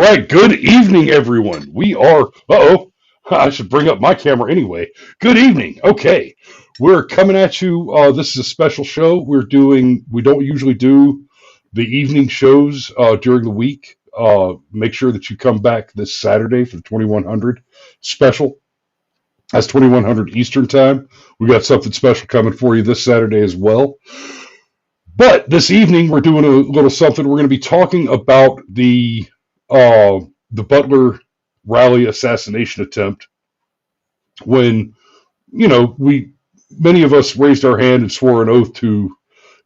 right, good evening, everyone. I should bring up my camera anyway. Good evening. Okay, we're coming at you. This is a special show. We don't usually do the evening shows during the week. Make sure that you come back this Saturday for the 2100 special. That's 2100 Eastern Time. We got something special coming for you this Saturday as well. But this evening, we're doing a little something. We're going to be talking about the Butler rally assassination attempt when, many of us raised our hand and swore an oath to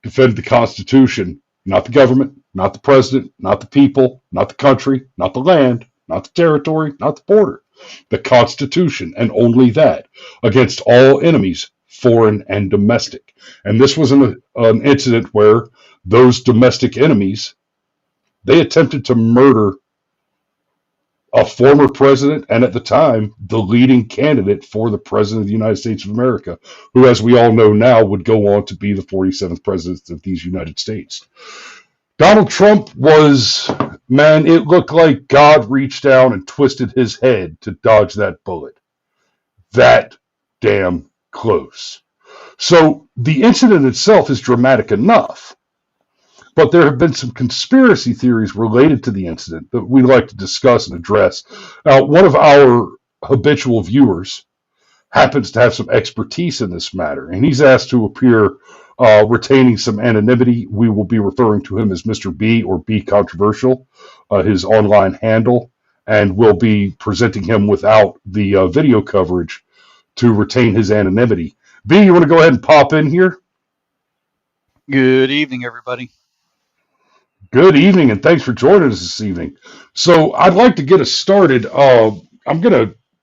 defend the Constitution, not the government, not the president, not the people, not the country, not the land, not the territory, not the border, the Constitution, and only that, against all enemies, foreign and domestic. And this was an incident where those domestic enemies, they attempted to murder a former president, and at the time, the leading candidate for the president of the United States of America, who, as we all know now, would go on to be the 47th president of these United States. Donald Trump it looked like God reached down and twisted his head to dodge that bullet. That damn close. So the incident itself is dramatic enough. But there have been some conspiracy theories related to the incident that we'd like to discuss and address. Now, one of our habitual viewers happens to have some expertise in this matter, and he's asked to appear retaining some anonymity. We will be referring to him as Mr. B or B Controversial, his online handle, and we'll be presenting him without the video coverage to retain his anonymity. B, you want to go ahead and pop in here? Good evening, everybody. Good evening, and thanks for joining us this evening. So I'd like to get us started.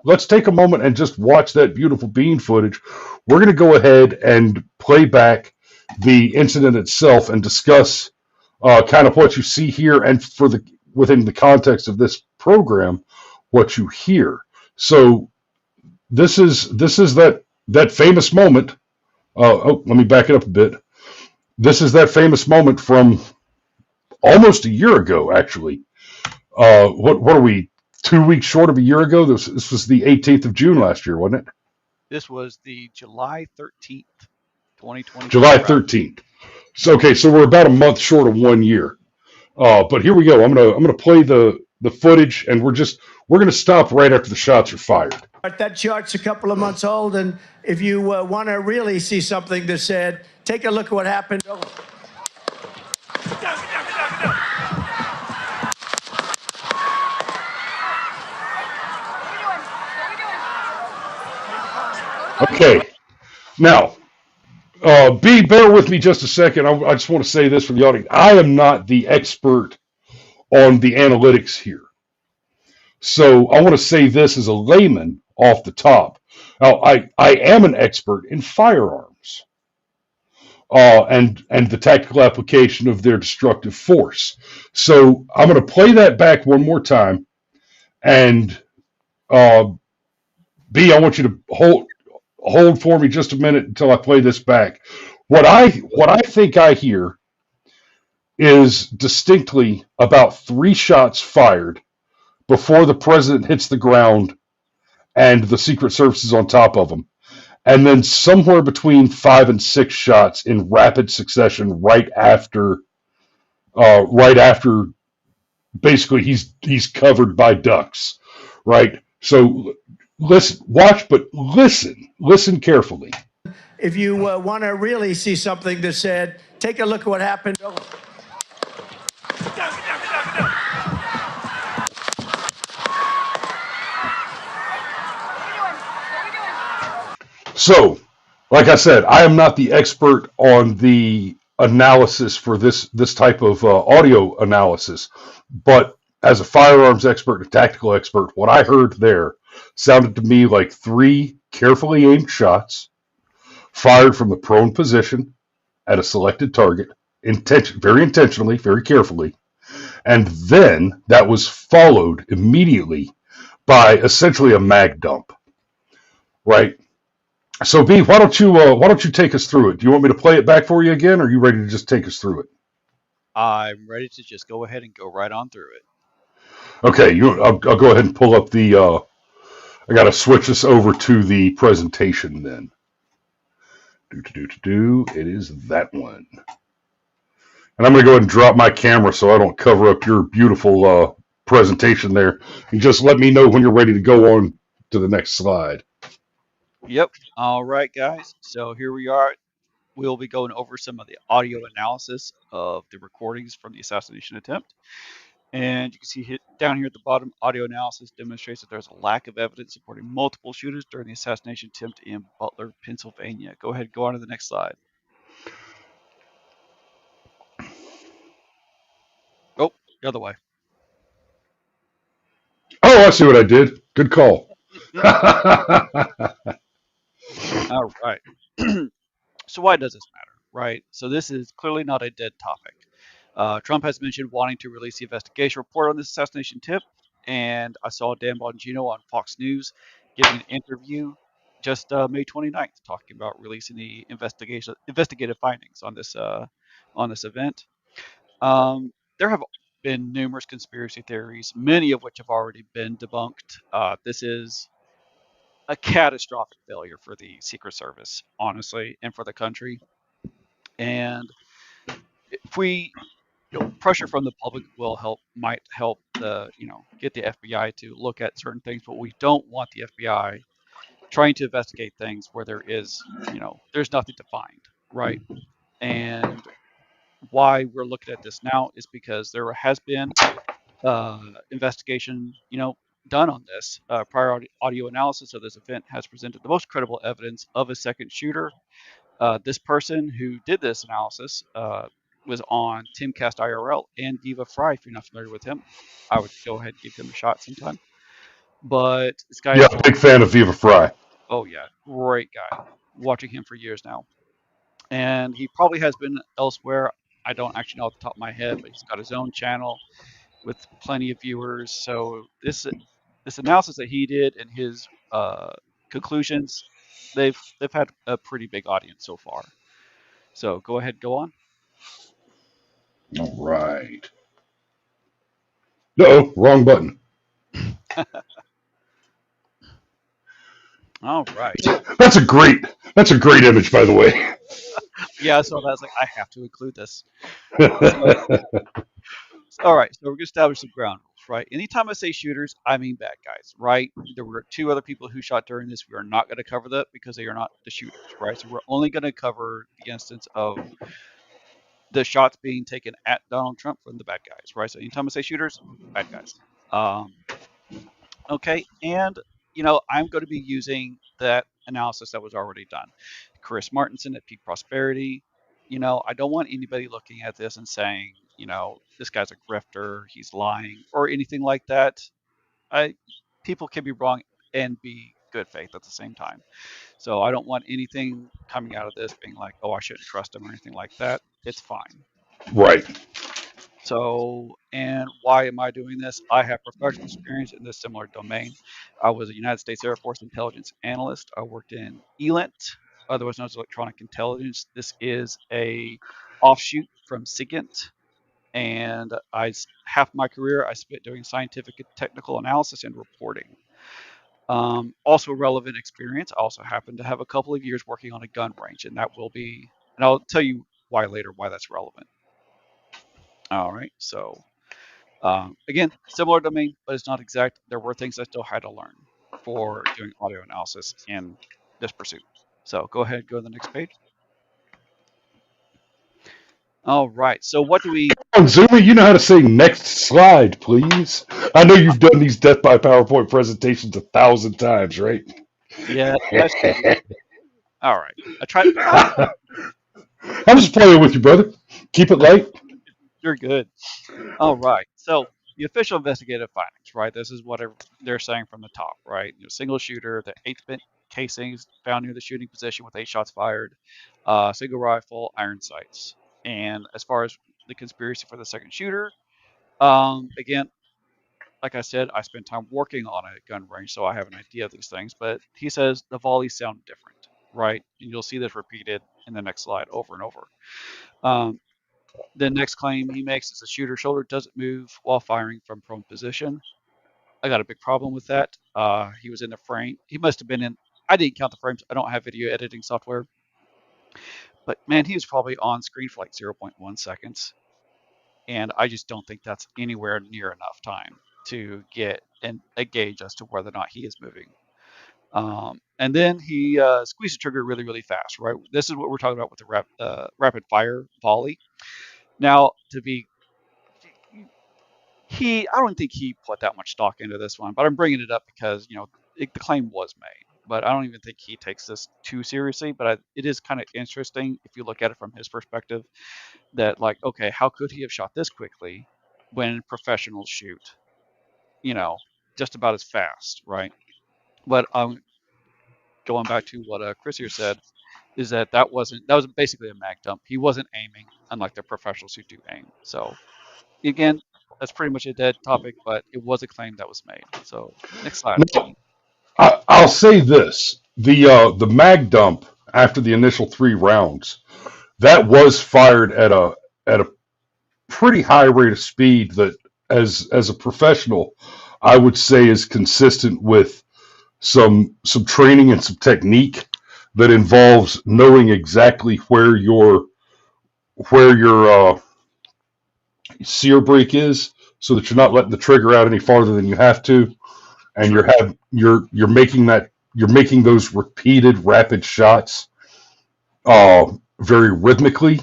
Let's take a moment and just watch that beautiful bean footage. We're going to go ahead and play back the incident itself and discuss kind of what you see here and within the context of this program, what you hear. So this is that famous moment. Let me back it up a bit. This is that famous moment from almost a year ago, actually. What are we, 2 weeks short of a year ago? This was the 18th of June last year, wasn't it? This was the July 13th, 2020. July 13th. So we're about a month short of 1 year. But here we go. I'm gonna play the footage, and we're gonna stop right after the shots are fired. That chart's a couple of months old, and if you want to really see something that's said, take a look at what happened. Okay, now, B, bear with me just a second. I just want to say this for the audience. I am not the expert on the analytics here. So I want to say this as a layman off the top. Now, I am an expert in firearms and the tactical application of their destructive force. So I'm going to play that back one more time. And B, I want you to hold for me just a minute until I play this back. What I think I hear is distinctly about 3 shots fired before the president hits the ground and the Secret Service is on top of him. And then somewhere between 5 and 6 shots in rapid succession right after basically he's covered by ducks, right? So listen carefully. If you want to really see something that's said, take a look at what happened. So, like I said, I am not the expert on the analysis for this type of audio analysis, but as a firearms expert, a tactical expert, what I heard there sounded to me like 3 carefully aimed shots fired from the prone position at a selected target, very intentionally, very carefully, and then that was followed immediately by essentially a mag dump, right? So B, why don't you take us through it? Do you want me to play it back for you again, or are you ready to just take us through it? I'm ready to just go ahead and go right on through it. Okay, I'll go ahead and pull up the. I got to switch this over to the presentation then. It is that one. And I'm going to go ahead and drop my camera so I don't cover up your beautiful presentation there. And just let me know when you're ready to go on to the next slide. Yep. All right, guys. So here we are. We'll be going over some of the audio analysis of the recordings from the assassination attempt. And you can see down here at the bottom, audio analysis demonstrates that there's a lack of evidence supporting multiple shooters during the assassination attempt in Butler, Pennsylvania. Go ahead, go on to the next slide. Oh, the other way. Oh, I see what I did. Good call. All right. So why does this matter, right? So this is clearly not a dead topic. Trump has mentioned wanting to release the investigation report on this assassination tip, and I saw Dan Bongino on Fox News giving an interview just May 29th, talking about releasing the investigative findings on this event. There have been numerous conspiracy theories, many of which have already been debunked. This is a catastrophic failure for the Secret Service, honestly, and for the country. And if we, pressure from the public will help, might help get the FBI to look at certain things, but we don't want the FBI trying to investigate things where there is, there's nothing to find, right? And why we're looking at this now is because there has been investigation, done on this. Prior audio analysis of this event has presented the most credible evidence of a second shooter. This person who did this analysis was on Timcast IRL and Viva Fry. If you're not familiar with him, I would go ahead and give him a shot sometime. But this guy Yeah, is big fan of Viva Fry. oh yeah, great guy. Watching him for years now, and he probably has been elsewhere. I don't actually know off the top of my head, but he's got his own channel with plenty of viewers. So this analysis that he did and his conclusions, they've had a pretty big audience so far. So go ahead, go on. All right. No, wrong button. All right. That's a great. That's a great image, by the way. Yeah, so that's like I have to include this. So all right, so we're gonna establish some ground rules, right? Anytime I say shooters, I mean bad guys, right? There were two other people who shot during this. We are not going to cover that because they are not the shooters, right? So we're only going to cover the instance of the shots being taken at Donald Trump from the bad guys, right? So anytime I say shooters, bad guys. Um, okay, and I'm going to be using that analysis that was already done. Chris Martinson at Peak Prosperity. I don't want anybody looking at this and saying, this guy's a grifter, he's lying, or anything like that. I People can be wrong and be good faith at the same time. So I don't want anything coming out of this being like, oh, I shouldn't trust him or anything like that. It's fine. Right. So, and why am I doing this? I have professional experience in this similar domain. I was a United States Air Force intelligence analyst. I worked in ELINT, otherwise known as electronic intelligence. This is a offshoot from SIGINT, and half my career I spent doing scientific and technical analysis and reporting. Also relevant experience. I also happen to have a couple of years working on a gun range, and I'll tell you why that's relevant. All right, so again, similar domain, but it's not exact. There were things I still had to learn for doing audio analysis in this pursuit. So go ahead, go to the next page. All right, so what do we? On Zoomer, you know how to say next slide, please. I know you've done these death by PowerPoint presentations 1,000 times, right? Yeah, that's true. All right, I tried. I'm just playing with you, brother. Keep it light. You're good. All right. So the official investigative findings, right? This is what they're saying from the top, right? Single shooter, the 8 spent casings found near the shooting position with 8 shots fired, single rifle, iron sights. And as far as the conspiracy for the second shooter, again, like I said, I spent time working on a gun range, so I have an idea of these things. But he says the volleys sound different, right? And you'll see this repeated in the next slide over and over. Um, The next claim he makes is the shooter's shoulder doesn't move while firing from prone position. I got a big problem with that. He was in the frame. He must have been in. I didn't count the frames. I don't have video editing software, but man, he was probably on screen for like zero point 0.1 seconds, and I just don't think that's anywhere near enough time to get a gauge as to whether or not he is moving. And then he squeezed the trigger really, really fast. Right, this is what we're talking about with the rapid fire volley. Now, to be I don't think he put that much stock into this one, but I'm bringing it up because the claim was made. But I don't even think he takes this too seriously. But it is kind of interesting if you look at it from his perspective that, like, okay, how could he have shot this quickly when professionals shoot, just about as fast, right? But going back to what Chris here said, is that was basically a mag dump. He wasn't aiming, unlike the professionals who do aim. So again, that's pretty much a dead topic, but it was a claim that was made. So next slide, Now, please. I'll say this: the mag dump after the initial 3 rounds that was fired at a pretty high rate of speed that, as a professional, I would say is consistent with some training and some technique that involves knowing exactly where your sear break is, so that you're not letting the trigger out any farther than you have to, and True. you're making those repeated rapid shots very rhythmically,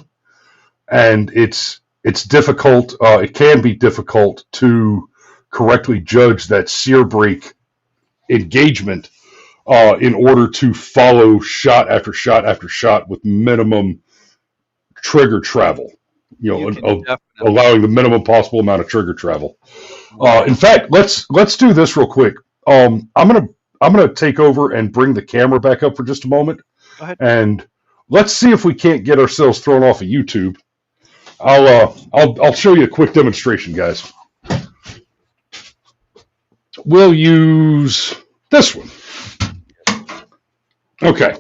and it's difficult. It can be difficult to correctly judge that sear break engagement in order to follow shot after shot after shot with minimum trigger travel. You can definitely. Allowing the minimum possible amount of trigger travel. Right. In fact, let's do this real quick. I'm gonna take over and bring the camera back up for just a moment, Go ahead. and let's see if we can't get ourselves thrown off of YouTube. I'll show you a quick demonstration, guys. We'll use this one. Okay,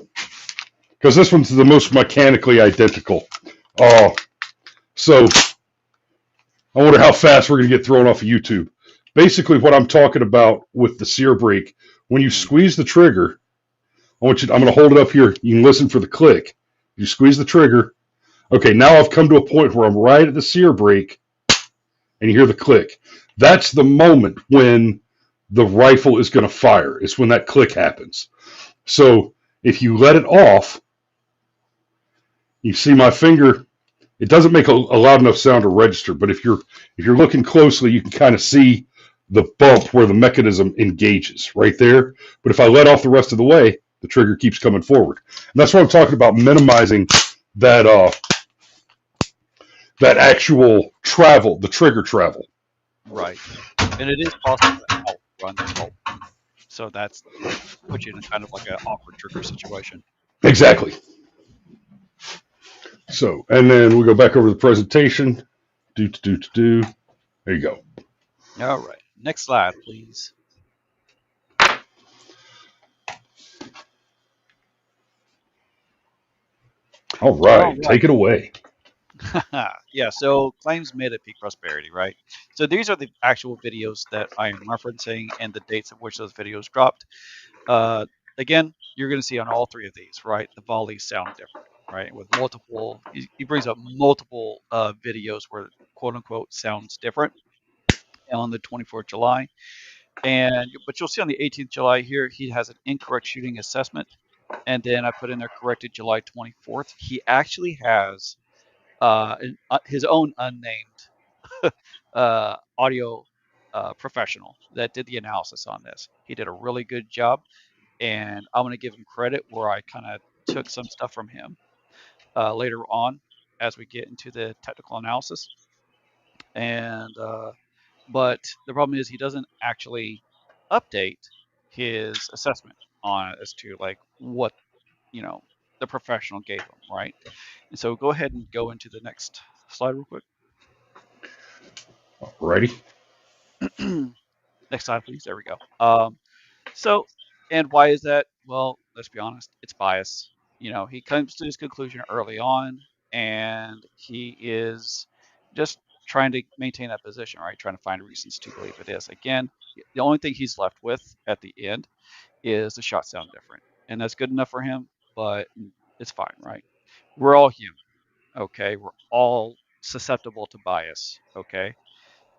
because this one's the most mechanically identical. So I wonder how fast we're going to get thrown off of YouTube. Basically, what I'm talking about with the sear brake, when you squeeze the trigger, I'm going to hold it up here. You can listen for the click. You squeeze the trigger. Okay, now I've come to a point where I'm right at the sear brake, and you hear the click. That's the moment when the rifle is going to fire. It's when that click happens. So if you let it off, you see my finger. It doesn't make a loud enough sound to register, but if you're looking closely, you can kind of see the bump where the mechanism engages right there. But if I let off the rest of the way, the trigger keeps coming forward. And that's what I'm talking about, minimizing that that actual travel, the trigger travel. Right. And it is possible to outrun the bolt. So that's puts you in kind of like an awkward trigger situation. Exactly. So, and then we go back over the presentation. Do. There you go. All right. Next slide, please. All right. Take it away. Yeah, so claims made at peak prosperity, right? So these are the actual videos that I am referencing and the dates at which those videos dropped. Again, you're going to see on all three of these, right? The volleys sound different, right? With multiple, he brings up multiple videos where quote unquote sounds different on the 24th July. But you'll see on the 18th July here, he has an incorrect shooting assessment. And then I put in there corrected July 24th. He actually has his own unnamed audio professional that did the analysis on this. He did a really good job, and I'm going to give him credit where I kind of took some stuff from him later on as we get into the technical analysis. And but the problem is he doesn't actually update his assessment on as to like what you know the professional gave him, right? And so go ahead and go into the next slide real quick. Ready? Next slide, please. There we go. So, and why is that? Well, let's be honest, it's bias. He comes to his conclusion early on, and he is just trying to maintain that position, right? Trying to find reasons to believe it is. Again, the only thing he's left with at the end is the shots sound different, and that's good enough for him, but it's fine, right? We're all human, okay? We're all susceptible to bias, okay?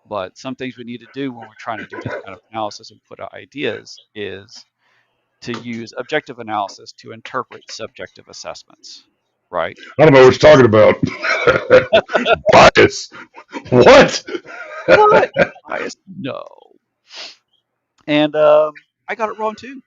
But some things we need to do when we're trying to do this kind of analysis and put out ideas is to use objective analysis to interpret subjective assessments, right? I don't know what you're talking about. Bias. What? What? Bias? No. And I got it wrong too.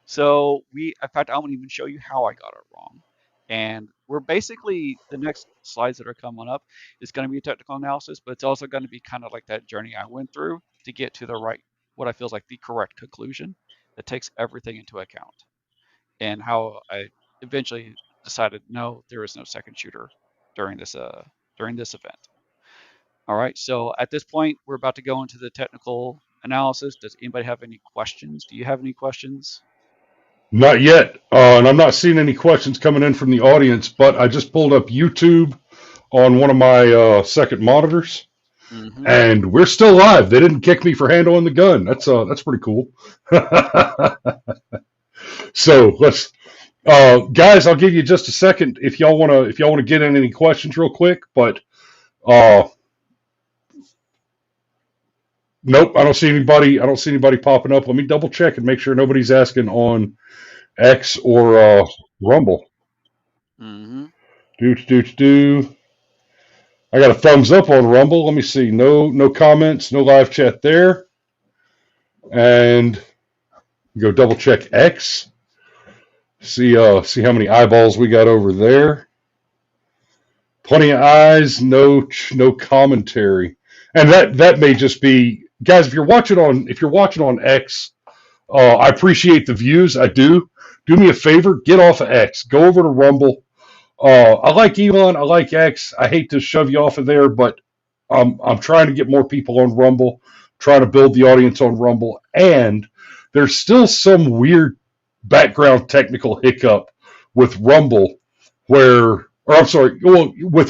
So in fact, I won't even show you how I got it wrong. And we're basically, the next slides that are coming up is going to be a technical analysis, but it's also going to be kind of like that journey I went through to get to the right, what I feel is like the correct conclusion that takes everything into account, and how I eventually decided, no, there is no second shooter during this event. All right, so at this point, we're about to go into the technical analysis. Does anybody have any questions? Do you have any questions? Not yet. And I'm not seeing any questions coming in from the audience, but I just pulled up YouTube on one of my second monitors, Mm-hmm. and we're still live. They didn't kick me for handling the gun. That's pretty cool. So let's, guys, I'll give you just a second if y'all wanna get in any questions real quick. But uh, nope, I don't see anybody. I don't see anybody popping up. Let me double check and make sure nobody's asking on X or Rumble. Mm-hmm. Do. I got a thumbs up on Rumble. Let me see. No comments, no live chat there. And go double check X. See how many eyeballs we got over there. Plenty of eyes, no commentary. And that may just be, guys, if you're watching on X, I appreciate the views. I do. Do me a favor, get off of X. Go over to Rumble. I like Elon. I like X. I hate to shove you off of there, but I'm trying to get more people on Rumble, trying to build the audience on Rumble, and there's still some weird background technical hiccup with Rumble, with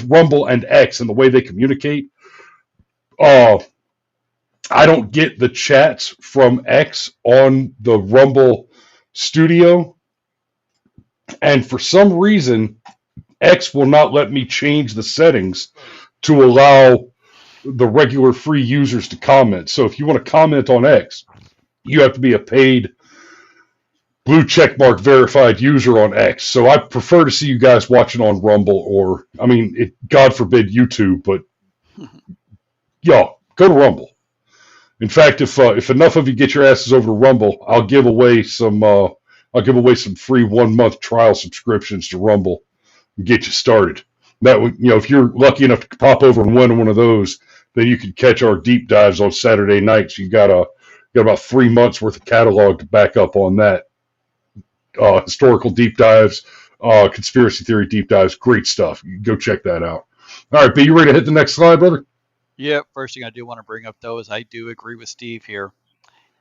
Rumble and X and the way they communicate. Uh, I don't get the chats from X on the Rumble studio, and for some reason, X will not let me change the settings to allow the regular free users to comment. So if you want to comment on X, you have to be a paid blue checkmark verified user on X. So I prefer to see you guys watching on Rumble or, I mean, God forbid YouTube, but y'all go to Rumble. In fact, if enough of you get your asses over to Rumble, I'll give away some free 1 month trial subscriptions to Rumble and get you started. That would, if you're lucky enough to pop over and win one of those, then you can catch our deep dives on Saturday nights. You got about 3 months worth of catalog to back up on that. Historical deep dives, conspiracy theory deep dives, great stuff. You can go check that out. All right, B, you ready to hit the next slide, brother? Yeah, first thing I do want to bring up, though, is I do agree with Steve here.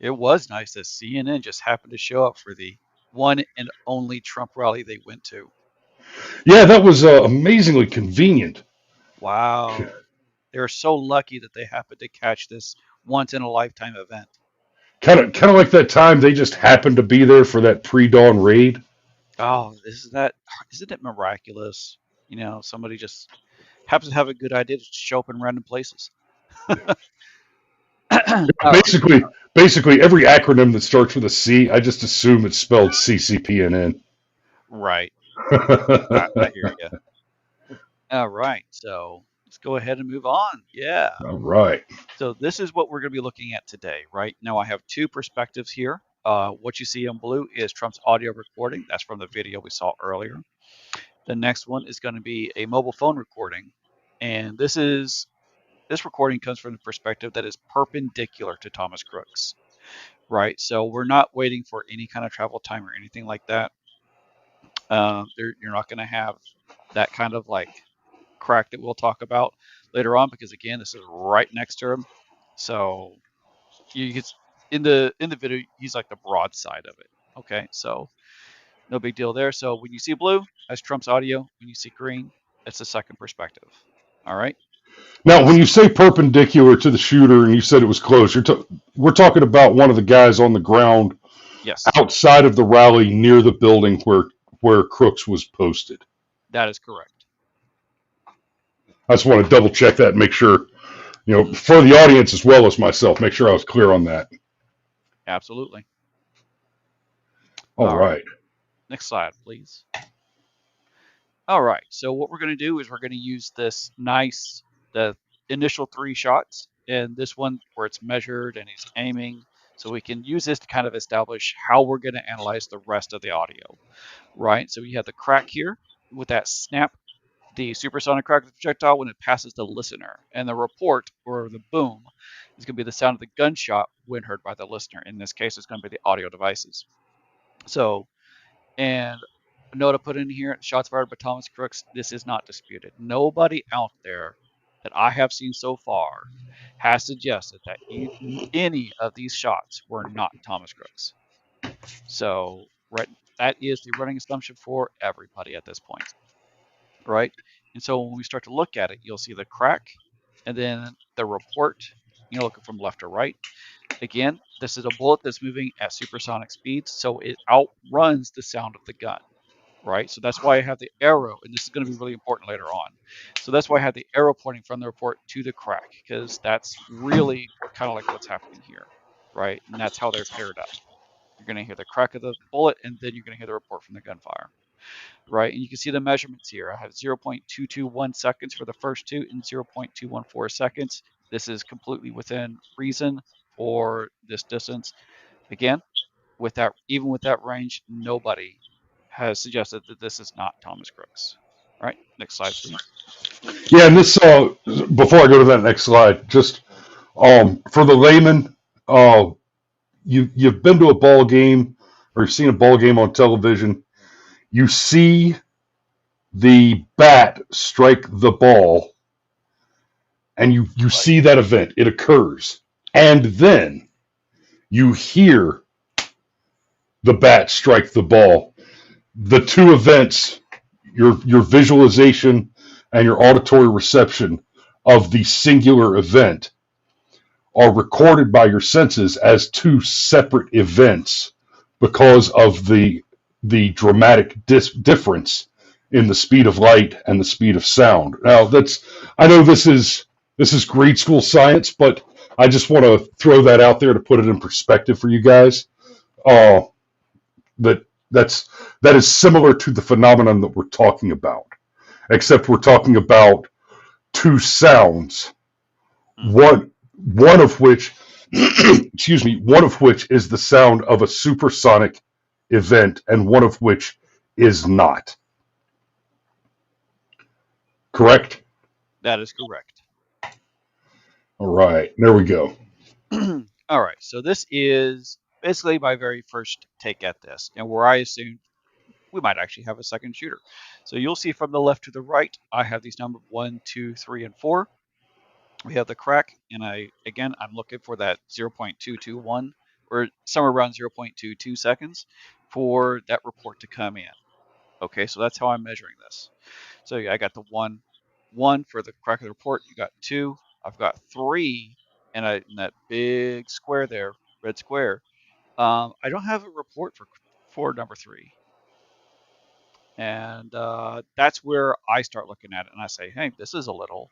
It was nice that CNN just happened to show up for the one and only Trump rally they went to. Yeah, that was amazingly convenient. Wow. They were so lucky that they happened to catch this once in a lifetime event. Kind of like that time they just happened to be there for that pre-dawn raid. Oh, isn't it miraculous? Somebody just happens to have a good idea to show up in random places. All right. Basically, every acronym that starts with a C, I just assume it's spelled CCPNN. Right. I hear you. All right. So let's go ahead and move on. Yeah. All right. So this is what we're going to be looking at today, right? Now I have two perspectives here. What you see in blue is Trump's audio recording. That's from the video we saw earlier. The next one is going to be a mobile phone recording. And this recording comes from the perspective that is perpendicular to Thomas Crooks, right? So we're not waiting for any kind of travel time or anything like that. You're not going to have that kind of like crack that we'll talk about later on, because again, this is right next to him. So you get in the video, he's like the broad side of it. Okay, so no big deal there. So when you see blue, that's Trump's audio. When you see green, It's the second perspective. All right. Now, when So you say perpendicular to the shooter and you said it was close, we're talking about one of the guys on the ground yes, outside of the rally near the building where Crooks was posted. that is correct. I just want to double check that and make sure, for the audience as well as myself, make sure I was clear on that. Absolutely. All All right. right. Next slide, please. All right. So what we're going to do is we're going to use the initial 3 shots, and this one where it's measured and he's aiming. So we can use this to kind of establish how we're going to analyze the rest of the audio, right? So we have the crack here with that snap, the supersonic crack of the projectile when it passes the listener, and the report or the boom is going to be the sound of the gunshot when heard by the listener. In this case, it's going to be the audio devices. So, and a note I put in here, shots fired by Thomas Crooks, this is not disputed. Nobody out there that I have seen so far has suggested that any of these shots were not Thomas Crooks. So, right, that is the running assumption for everybody at this point, right? And so when we start to look at it, you'll see the crack and then the report, looking from left to right. Again, this is a bullet that's moving at supersonic speeds, so it outruns the sound of the gun, right? So that's why I have the arrow, and this is going to be really important later on. So that's why I have the arrow pointing from the report to the crack, because that's really kind of like what's happening here, right? And that's how they're paired up. You're going to hear the crack of the bullet, and then you're going to hear the report from the gunfire, right? And you can see the measurements here. I have 0.221 seconds for the first two and 0.214 seconds. This is completely within reason for this distance. Again, even with that range, nobody has suggested that this is not Thomas Crooks. All right, next slide, please. Yeah, and this before I go to that next slide, just for the layman, you've been to a ball game or you've seen a ball game on television. You see the bat strike the ball, and you Right. see that event. It occurs, and then you hear the bat strike the ball. The two events, your visualization and your auditory reception of the singular event, are recorded by your senses as two separate events because of the dramatic difference in the speed of light and the speed of sound. Now, I know this is grade school science, but I just want to throw that out there to put it in perspective for you guys. Uh, that that is similar to the phenomenon that we're talking about, except we're talking about two sounds. One of which, excuse me, one of which is the sound of a supersonic event, and one of which is not. Correct? That is correct. All right, there we go. All right, so this is basically my very first take at this, and where I assumed we might actually have a second shooter. So you'll see from the left to the right, I have these numbers 1, 2, 3, and 4. We have the crack, and I'm looking for that 0.221 or somewhere around 0.22 seconds for that report to come in. Okay, so that's how I'm measuring this. So I got the one for the crack of the report. You got 2. I've got 3, and in that big square there, red square. I don't have a report for number 3, and that's where I start looking at it, and I say, hey, that's a little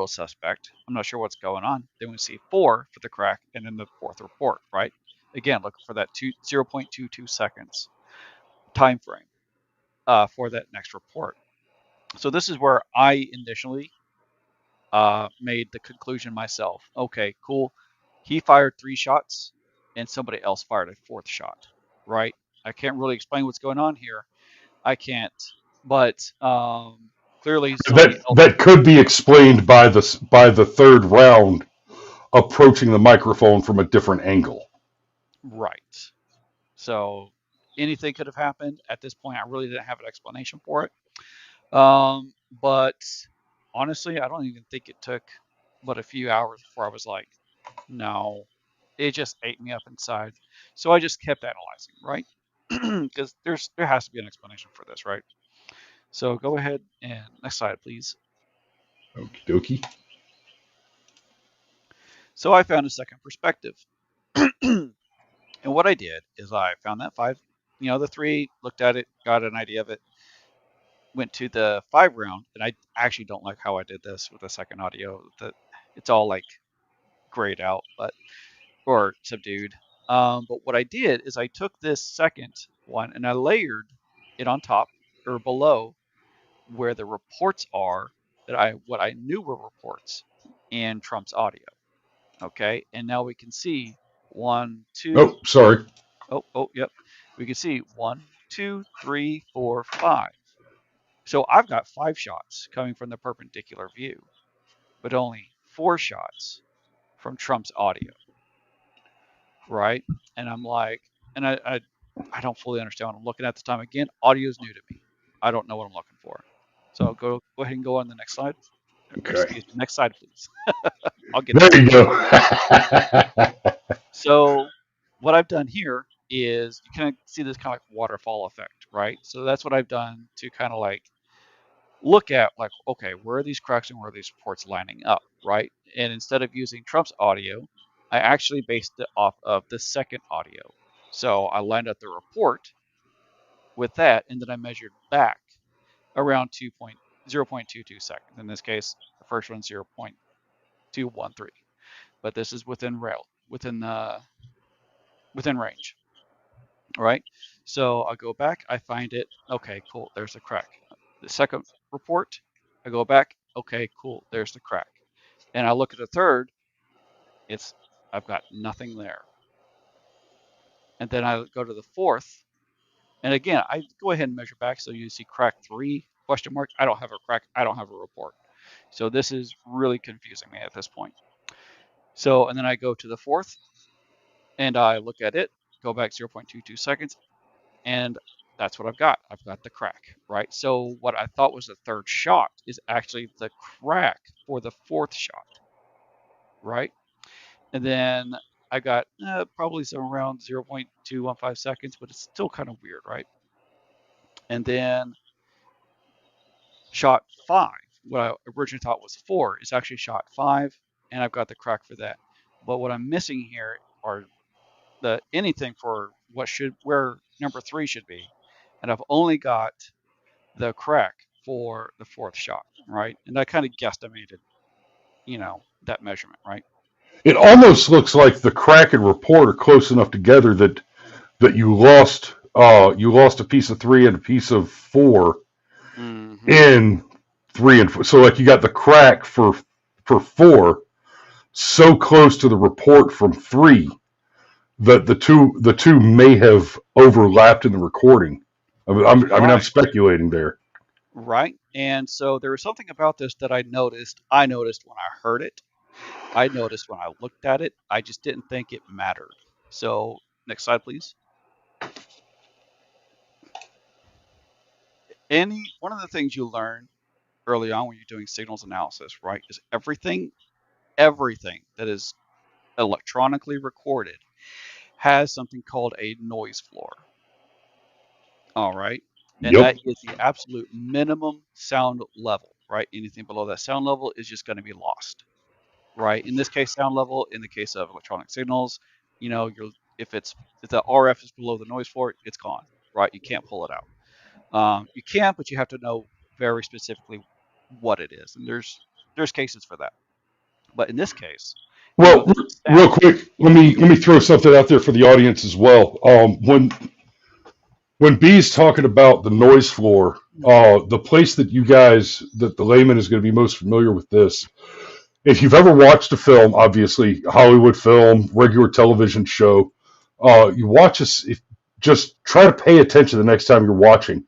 suspect. I'm not sure what's going on. Then we see 4 for the crack, and then the 4th report, right? Again, looking for that 0.22 seconds time frame for that next report. So this is where I initially made the conclusion myself. Okay, cool. He fired 3 shots, and somebody else fired a 4th shot, right? I can't really explain what's going on here. I can't, but clearly somebody else. That could be explained by the third round approaching the microphone from a different angle. Right. So anything could have happened at this point. I really didn't have an explanation for it. But honestly, I don't even think it took but a few hours before I was like, no, it just ate me up inside. So I just kept analyzing, right? Because there has to be an explanation for this, right? So go ahead and next slide, please. Okie dokie. So I found a second perspective. And what I did is I found that 5, the 3, looked at it, got an idea of it, went to the 5 round, and I actually don't like how I did this with the second audio. It's all like grayed out, or subdued. But what I did is I took this second one and I layered it on top or below where the reports are what I knew were reports in Trump's audio. Okay, and now we can see 1, 2. Oh, sorry. Yep. We can see 1, 2, 3, 4, 5. So I've got 5 shots coming from the perpendicular view, but only 4 shots from Trump's audio, right? And I'm like, and I don't fully understand what I'm looking at this time. Again, audio is new to me. I don't know what I'm looking for. So go ahead and go on the next slide. Okay. Excuse me, next slide, please. I'll get There there. you go. So what I've done here is you kind of see this kind of like waterfall effect, right? So that's what I've done to kind of like look at like, okay, where are these cracks and where are these reports lining up, right? And instead of using Trump's audio, I actually based it off of the second audio. So I lined up the report with that, and then I measured back around 0.22 seconds. In this case, the first one's 0.213, but this is within range, right? So I go back, I find it, okay, cool, there's the crack. The second report, I go back, okay, cool, there's the crack. And I look at the third, I've got nothing there. And then I go to the fourth, and again, I go ahead and measure back, so you see crack 3, question mark, I don't have a crack, I don't have a report. So this is really confusing me at this point. So, and then I go to the fourth, and I look at it, go back 0.22 seconds, and that's what I've got. I've got the crack, right? So what I thought was the third shot is actually the crack for the fourth shot, right? And then I got probably some around 0.215 seconds, but it's still kind of weird, right? And then shot 5, what I originally thought was 4, is actually shot 5, and I've got the crack for that. But what I'm missing here are anything for where number 3 should be, and I've only got the crack for the fourth shot, right? And I kind of guesstimated, that measurement, right? It almost looks like the crack and report are close enough together that you lost a piece of 3 and a piece of 4 in 3 and 4. So like you got the crack for 4 so close to the report from 3 that the two may have overlapped in the recording. I'm speculating there. Right. And so there was something about this that I noticed. I noticed when I heard it. I noticed when I looked at it. I just didn't think it mattered. So next slide, please. One of the things you learn early on when you're doing signals analysis, right, is everything that is electronically recorded has something called a noise floor. All right. And that is the absolute minimum sound level, right? Anything below that sound level is just going to be lost, right? In this case, sound level, in the case of electronic signals, if the RF is below the noise floor, it's gone, right? You can't pull it out. You can, but you have to know very specifically what it is. And there's cases for that. But in this case, well, real quick, let me throw something out there for the audience as well. When B's talking about the noise floor, the place that the layman is going to be most familiar with this, if you've ever watched a film, obviously Hollywood film, regular television show, you watch this. Just try to pay attention the next time you're watching.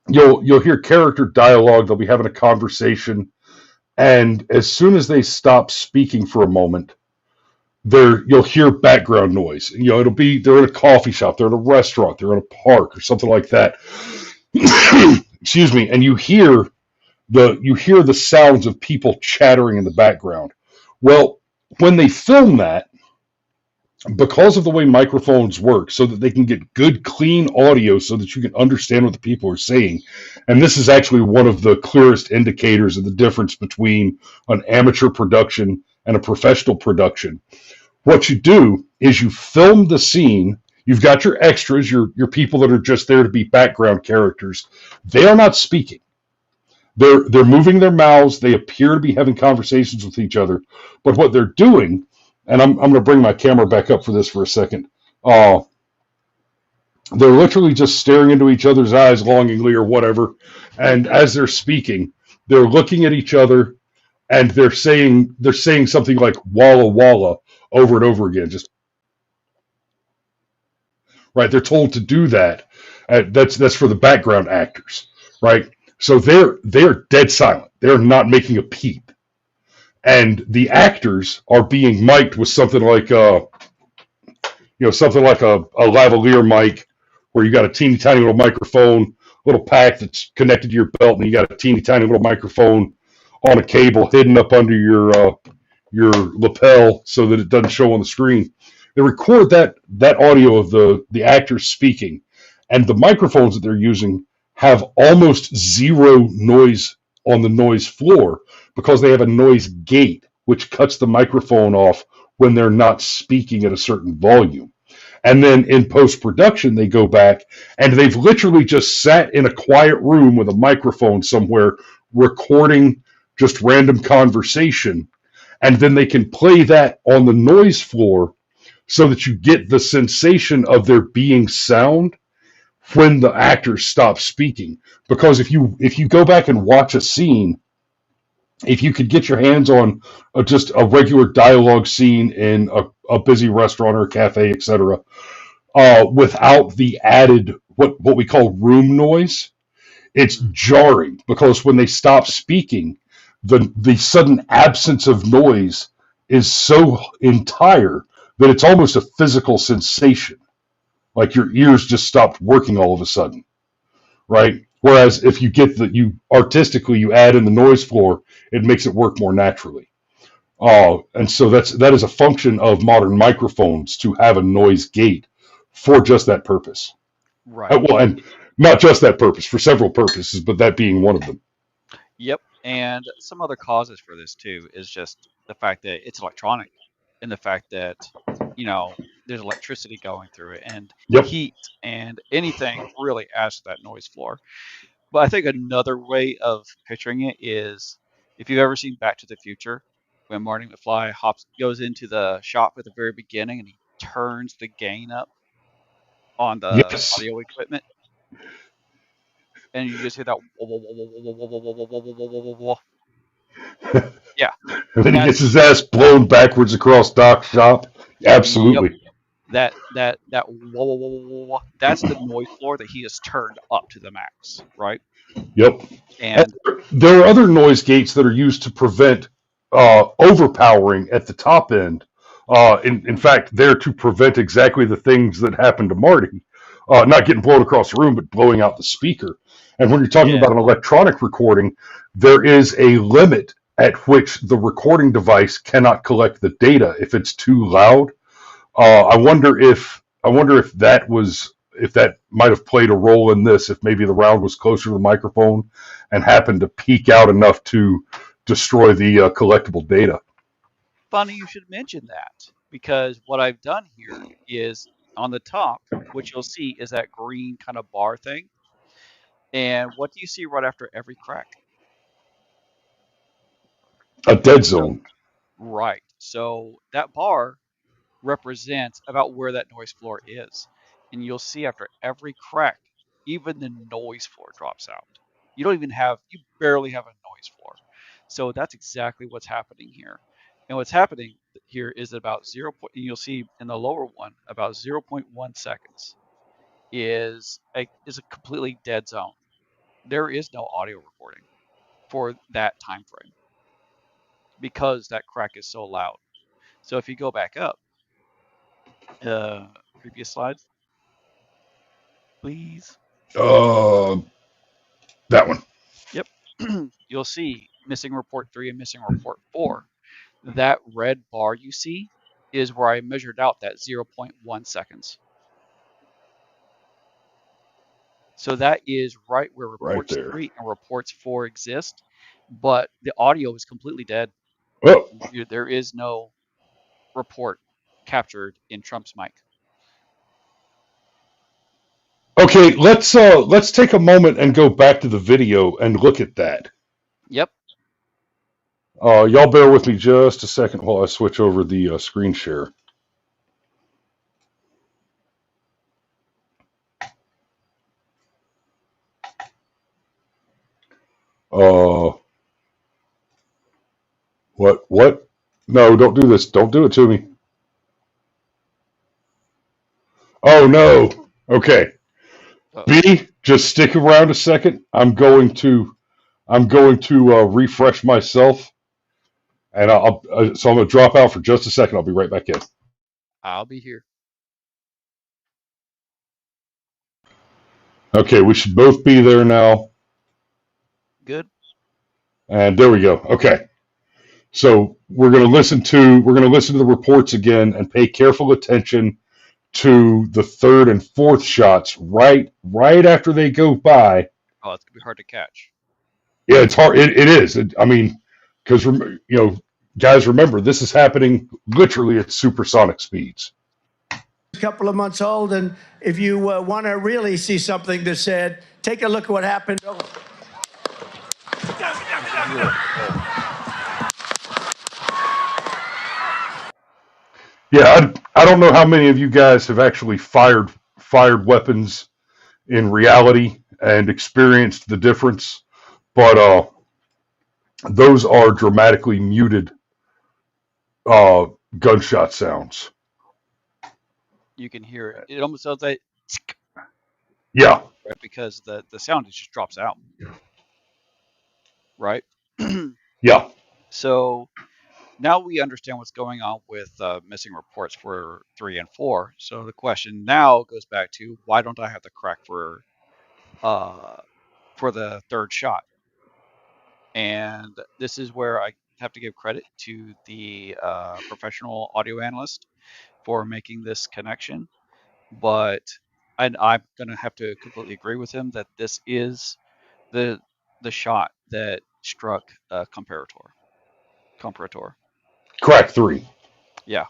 You'll hear character dialogue. They'll be having a conversation, and as soon as they stop speaking for a moment, you'll hear background noise. It'll be they're in a coffee shop, they're in a restaurant, they're in a park or something like that. Excuse me, and you hear the sounds of people chattering in the background. Well, when they film that, because of the way microphones work, so that they can get good, clean audio so that you can understand what the people are saying. And this is actually one of the clearest indicators of the difference between an amateur production and a professional production. What you do is you film the scene. You've got your extras, your people that are just there to be background characters. They are not speaking. They're moving their mouths. They appear to be having conversations with each other, but what they're doing, and I'm going to bring my camera back up for this for a second. Uh, they're literally just staring into each other's eyes longingly or whatever, and as they're speaking, they're looking at each other and they're saying something like "walla walla" over and over again. Just right. They're told to do that. That's for the background actors, right? So they're dead silent. They're not making a peep, and the actors are being mic'd with something like something like a lavalier mic, where you got a teeny tiny little microphone, little pack that's connected to your belt, and you got a teeny tiny little microphone on a cable hidden up under your lapel so that it doesn't show on the screen. They record that audio of the actors speaking, and the microphones that they're using have almost zero noise on the noise floor because they have a noise gate which cuts the microphone off when they're not speaking at a certain volume. And then in post production, they go back and they've literally just sat in a quiet room with a microphone somewhere recording just random conversation. And then they can play that on the noise floor so that you get the sensation of there being sound when the actors stop speaking. Because if you go back and watch a scene, if you could get your hands on just a regular dialogue scene in a busy restaurant or a cafe, etc., without the added what we call room noise, it's jarring because when they stop speaking, the sudden absence of noise is so entire that it's almost a physical sensation, like your ears just stopped working all of a sudden, right? Whereas if you get you artistically you add in the noise floor, it makes it work more naturally. And so that is a function of modern microphones to have a noise gate for just that purpose. Right. Well, and not just that purpose, for several purposes, but that being one of them. Yep. And some other causes for this too is just the fact that it's electronic and the fact that, there's electricity going through it and Yep. heat and anything really adds to that noise floor. But I think another way of picturing it is if you've ever seen Back to the Future, when Marty McFly goes into the shop at the very beginning and he turns the gain up on the Yes. audio equipment, and you just hear that wah, wah, wah, wah, wah, wah, wah, wah, wah, wah, wah, wah, wah. Yeah, And then he gets that's his ass blown backwards across Doc's shop. yep. Absolutely. That wah, wah, wah, wah, wah, wah, that's the noise floor that he has turned up to the max, right? Yep. And And there are other noise gates that are used to prevent overpowering at the top end. In fact, they're to prevent exactly the things that happened to Marty, not getting blown across the room, but blowing out the speaker. And when you're talking yeah, about an electronic recording, there is a limit at which the recording device cannot collect the data if it's too loud. I wonder if that might have played a role in this. If maybe the round was closer to the microphone and happened to peak out enough to destroy the collectible data. funny you should mention that because what I've done here is on the top, what you'll see is that green kind of bar thing. And what do you see right after every crack? A dead So, zone. right. So that bar represents about where that noise floor is. And you'll see after every crack, even the noise floor drops out. You barely have a noise floor. So that's exactly what's happening here. And what's happening here is about and you'll see in the lower one, about zero point 0.1 seconds is a completely dead zone. There is no audio recording for that time frame because that crack is so loud. So if you go back up, previous slide, please. Uh, that one. Yep. You'll see missing report 3 and missing report 4. That red bar you see, is where I measured out that 0.1 seconds. So that is right where Right reports there. 3 and reports 4 exist, but the audio is completely dead. Oh, There is no report captured in Trump's mic. okay. Let's take a moment and go back to the video and look at that. Yep. Y'all bear with me just a second while I switch over the screen share. Uh, what? What? No, don't do this. Don't do it to me. Oh no. Okay. Uh-oh. B, just stick around a second. I'm going to refresh myself, and so I'm gonna drop out for just a second. I'll be right back in. I'll be here. Okay, we should both be there now, Good. and there we go. Okay, so we're gonna listen to the reports again and pay careful attention to the third and fourth shots right after they go by. Oh, it's gonna be hard to catch. Yeah, it's hard. It is. I mean, because guys, remember this is happening literally at supersonic speeds. A couple of months old, and if you want to really see something that said, take a look at what happened. Yeah, I don't know how many of you guys have actually fired weapons in reality and experienced the difference, but those are dramatically muted uh, gunshot sounds. You can hear it. It almost sounds like Yeah, right, because the sound just drops out. Right. yeah, So now we understand what's going on with missing reports for 3 and 4. So the question now goes back to why don't I have the crack for the third shot? And this is where I have to give credit to the professional audio analyst for making this connection. But I'm going to have to completely agree with him that this is the shot that struck comparator. crack 3. Yeah.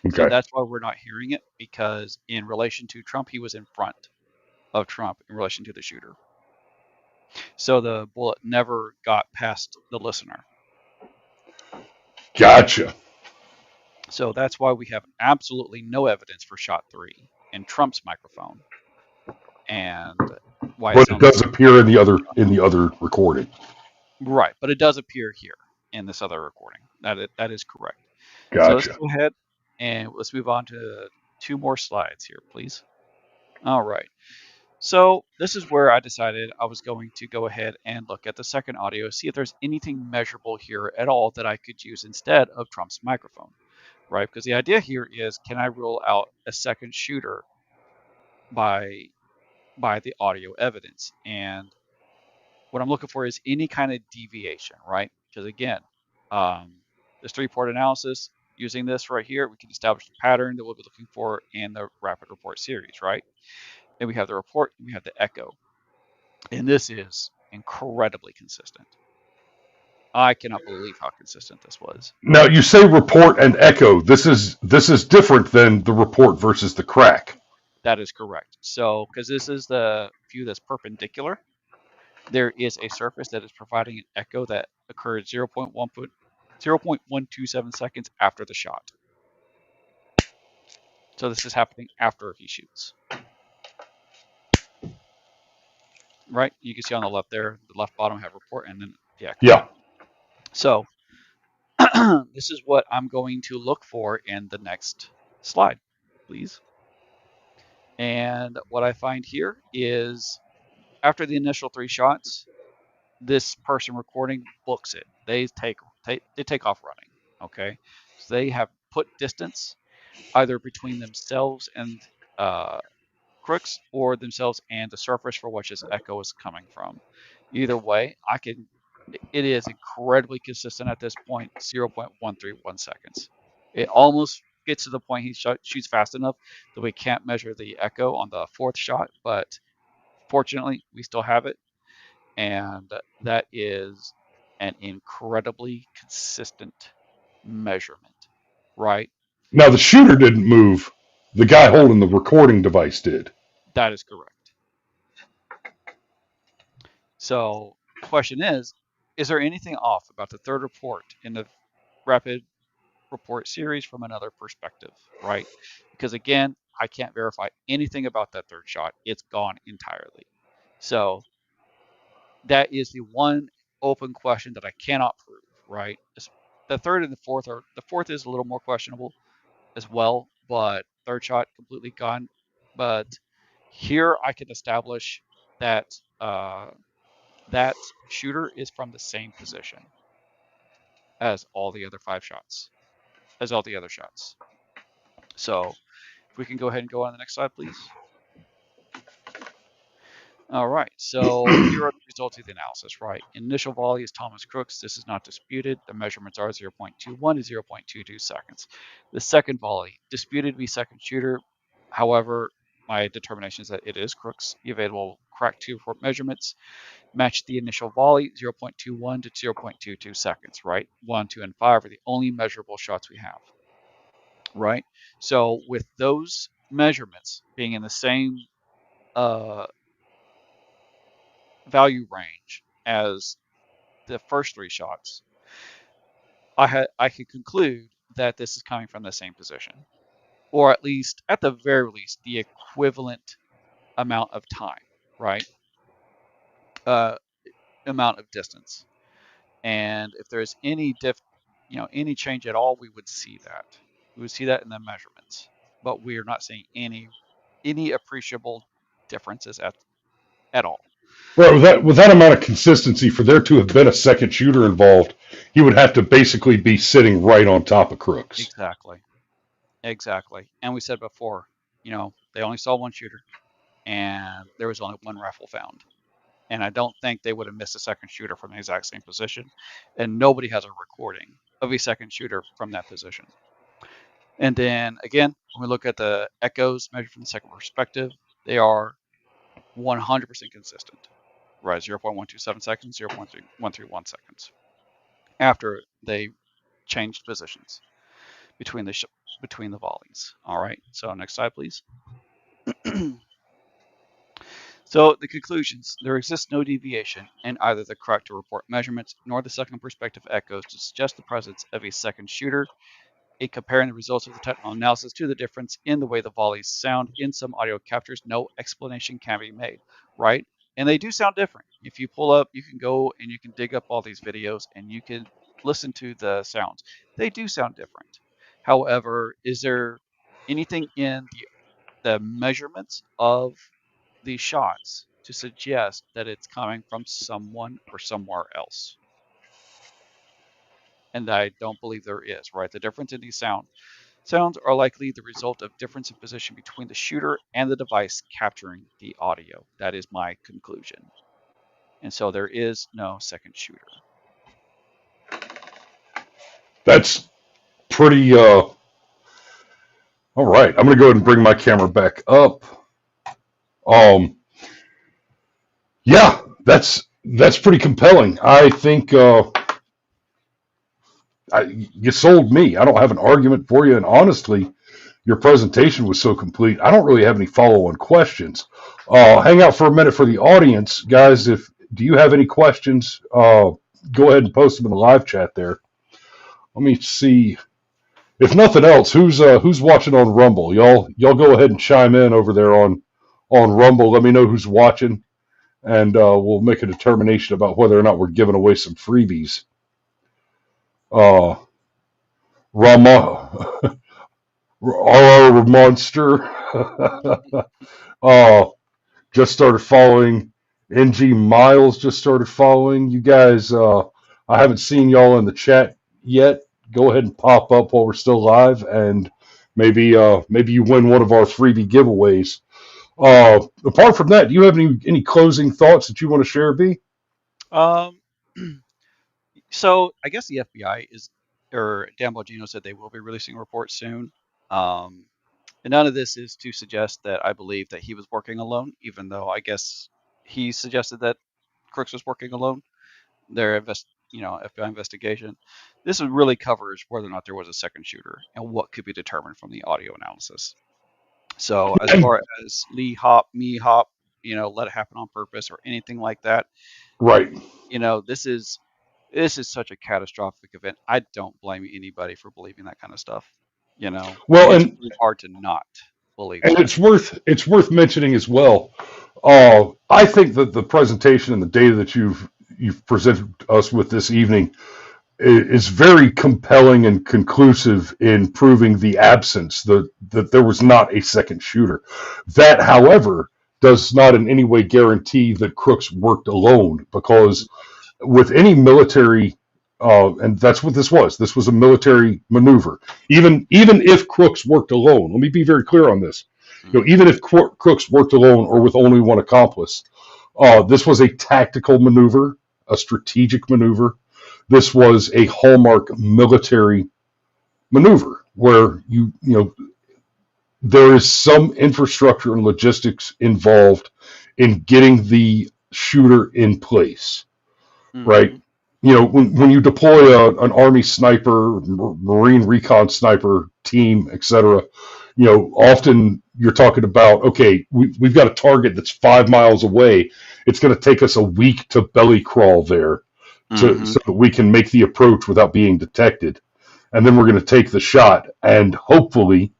So Okay, that's why we're not hearing it, because in relation to Trump, he was in front of Trump in relation to the shooter. So the bullet never got past the listener. gotcha. So that's why we have absolutely no evidence for shot 3 in Trump's microphone, and why it But it sounds does appear in the other recording. right. But it does appear here in this other recording. That is correct. So let's Gotcha. go ahead and let's move on to 2 more slides here, please. All right. So this is where I decided I was going to go ahead and look at the second audio, see if there's anything measurable here at all that I could use instead of Trump's microphone, right? Because the idea here is, can I rule out a second shooter by the audio evidence? And what I'm looking for is any kind of deviation, right? Because again, this 3-part analysis, using this right here, we can establish the pattern that we'll be looking for in the rapid report series, right? Then we have the report, and we have the echo. And this is incredibly consistent. I cannot believe how consistent this was. Now you say report and echo. This is different than the report versus the crack. That is correct. So, because this is the view that's perpendicular, there is a surface that is providing an echo that occurred 0.127 seconds after the shot. So this is happening after he shoots. Right? You can see on the left there, the left bottom have report and then the echo. Yeah. So this is what I'm going to look for in the next slide, please. And what I find here is after the initial 3 shots, this person recording books it. They take off running. Okay, so they have put distance either between themselves and crooks, or themselves and the surface for which this echo is coming from. Either way, it is incredibly consistent at this point, 0.131 seconds. It almost gets to the point he shoots fast enough that we can't measure the echo on the fourth shot, but fortunately, we still have it, and that is an incredibly consistent measurement, right? Now the shooter didn't move. The guy holding the recording device did. That is correct. So, question is there anything off about the third report in the rapid report series from another perspective, right? Because again, I can't verify anything about that third shot. It's gone entirely. So that is the one open question that I cannot prove, right? The third and the fourth is a little more questionable as well, but third shot completely gone. But here I can establish that that shooter is from the same position as all the other shots. So if we can go ahead and go on the next slide, please. All right, so here are the results of the analysis, right? Initial volley is Thomas Crooks. This is not disputed. The measurements are 0.21 to 0.22 seconds. The second volley, disputed to be second shooter. However, my determination is that it is Crooks. The available crack 2 report measurements match the initial volley, 0.21 to 0.22 seconds, right? 1, 2, and 5 are the only measurable shots we have, right? So with those measurements being in the same value range as the first 3 shots, I could conclude that this is coming from the same position, or at the very least, the equivalent amount of time, right? Amount of distance. And if there's any any change at all, we would see that. We would see that in the measurements, but we are not seeing any appreciable differences at all. Right, with that amount of consistency, for there to have been a second shooter involved, he would have to basically be sitting right on top of Crooks. Exactly. And we said before, they only saw one shooter, and there was only one rifle found. And I don't think they would have missed a second shooter from the exact same position. And nobody has a recording of a second shooter from that position. And then again, when we look at the echoes measured from the second perspective, they are 100% consistent, right? 0.127 seconds, 0.131 seconds after they changed positions between the volleys. All right, so next slide, please. So the conclusions: there exists no deviation in either the correct to report measurements nor the second perspective echoes to suggest the presence of a second shooter. In comparing the results of the technical analysis to the difference in the way the volleys sound in some audio captures, no explanation can be made, right? And they do sound different. If you pull up, you can go and you can dig up all these videos and you can listen to the sounds. They do sound different. However, is there anything in the measurements of these shots to suggest that it's coming from someone or somewhere else? And I don't believe there is, right? The difference in these sounds are likely the result of difference in position between the shooter and the device capturing the audio. That is my conclusion. And so there is no second shooter. That's pretty all right. I'm going to go ahead and bring my camera back up. Yeah, that's pretty compelling. I think you sold me. I don't have an argument for you, and honestly, your presentation was so complete. I don't really have any follow-on questions. Hang out for a minute for the audience, guys. Do you have any questions, go ahead and post them in the live chat there. Let me see. If nothing else, who's watching on Rumble? Y'all go ahead and chime in over there on Rumble. Let me know who's watching, and we'll make a determination about whether or not we're giving away some freebies. Rama, RR Monster, just started following. NG Miles just started following. You guys, I haven't seen y'all in the chat yet. Go ahead and pop up while we're still live, and maybe you win one of our freebie giveaways. Apart from that, do you have any closing thoughts that you want to share, B? So I guess the FBI or Dan Bongino said they will be releasing reports soon. And none of this is to suggest that I believe that he was working alone, even though I guess he suggested that Crooks was working alone. Their FBI investigation. This really covers whether or not there was a second shooter and what could be determined from the audio analysis. So as And, far as Lee Hop, me Hop, let it happen on purpose or anything like that, right. this is such a catastrophic event. I don't blame anybody for believing that kind of stuff. Well, It's and really hard to not believe and that. it's worth mentioning as well. I think that the presentation and the data that you've presented us with this evening is very compelling and conclusive in proving the absence that there was not a second shooter. That, however, does not in any way guarantee that Crooks worked alone, because with any military, and that's what this was. This was a military maneuver. Even if Crooks worked alone, let me be very clear on this. Mhm. Even if Crooks worked alone or with only one accomplice, this was a tactical maneuver, a strategic maneuver. This was a hallmark military maneuver where there is some infrastructure and logistics involved in getting the shooter in place, right? Mhm. When you deploy an Army sniper, Marine recon sniper team, etc., often you're talking about, okay, we've got a target that's 5 miles away. It's going to take us a week to belly crawl there so Mhm. that we can make the approach without being detected. And then we're going to take the shot and hopefully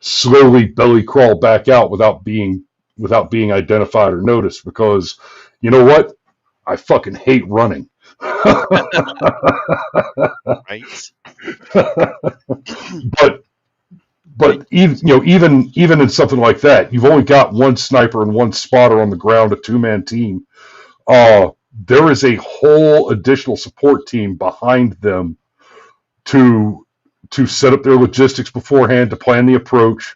slowly belly crawl back out without being identified or noticed, because you know what? I fucking hate running. Right. but But but even in something like that, you've only got one sniper and one spotter on the ground, a two-man team. Uh, there is a whole additional support team behind them to set up their logistics beforehand, to plan the approach,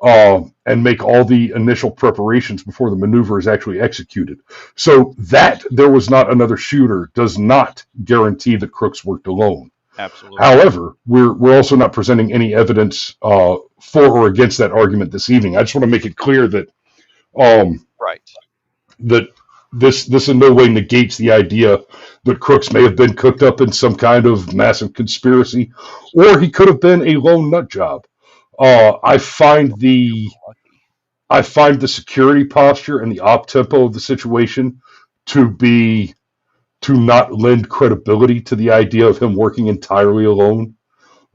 and make all the initial preparations before the maneuver is actually executed. So that there was not another shooter does not guarantee that Crooks worked alone. absolutely. However, we're also not presenting any evidence for or against that argument this evening. I just want to make it clear that um, Right. that this in no way negates the idea that Crooks may have been cooked up in some kind of massive conspiracy, or he could have been a lone nut job. I find the Lucky. security posture and the op tempo of the situation to be to not lend credibility to the idea of him working entirely alone.